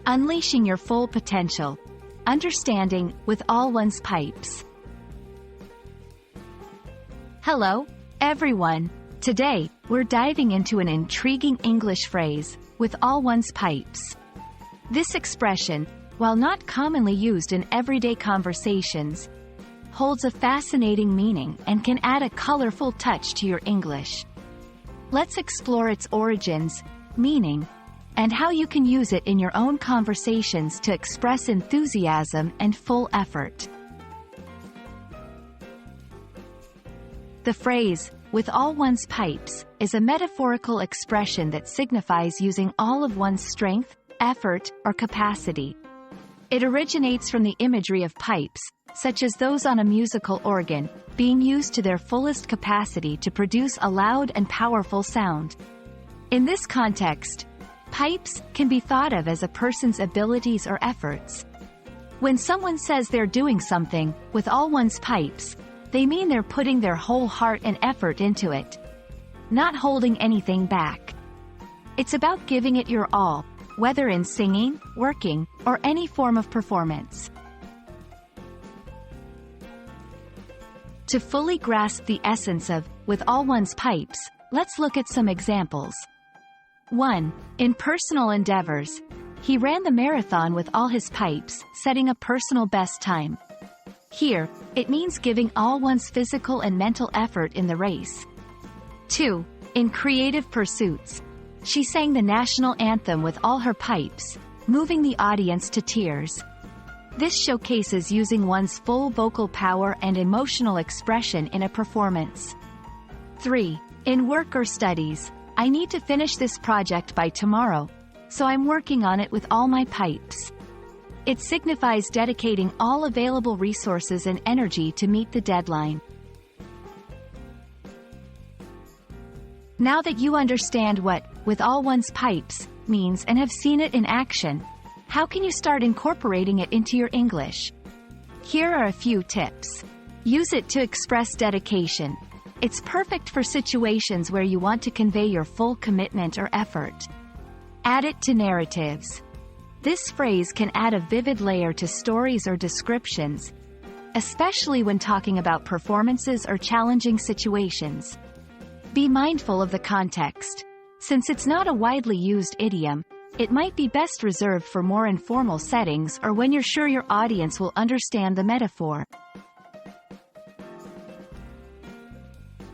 Unleashing your full potential. Understanding with all one's pipes. Hello, everyone. Today, we're diving into an intriguing English phrase, with all one's pipes. This expression, while not commonly used in everyday conversations, holds a fascinating meaning and can add a colorful touch to your English. Let's explore its origins, meaning, and how you can use it in your own conversations to express enthusiasm and full effort. The phrase, with all one's pipes, is a metaphorical expression that signifies using all of one's strength, effort, or capacity. It originates from the imagery of pipes, such as those on a musical organ, being used to their fullest capacity to produce a loud and powerful sound. In this context, pipes can be thought of as a person's abilities or efforts. When someone says they're doing something with all one's pipes, they mean they're putting their whole heart and effort into it, not holding anything back. It's about giving it your all, whether in singing, working, or any form of performance. To fully grasp the essence of with all one's pipes, let's look at some examples. 1. In personal endeavors, he ran the marathon with all his pipes, setting a personal best time. Here, it means giving all one's physical and mental effort in the race. 2. In creative pursuits, she sang the national anthem with all her pipes, moving the audience to tears. This showcases using one's full vocal power and emotional expression in a performance. 3. In work or studies, I need to finish this project by tomorrow, so I'm working on it with all my pipes. It signifies dedicating all available resources and energy to meet the deadline. Now that you understand what with all one's pipes means and have seen it in action, how can you start incorporating it into your English? Here are a few tips. Use it to express dedication. It's perfect for situations where you want to convey your full commitment or effort. Add it to narratives. This phrase can add a vivid layer to stories or descriptions, especially when talking about performances or challenging situations. Be mindful of the context. Since it's not a widely used idiom, it might be best reserved for more informal settings or when you're sure your audience will understand the metaphor.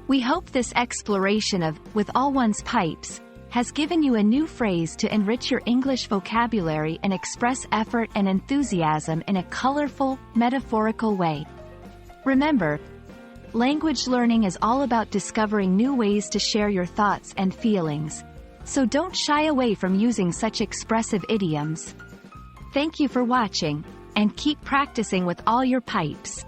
We hope this exploration of with all one's pipes has given you a new phrase to enrich your English vocabulary and express effort and enthusiasm in a colorful, metaphorical way. Remember, language learning is all about discovering new ways to share your thoughts and feelings, so don't shy away from using such expressive idioms. Thank you for watching, and keep practicing with all your pipes.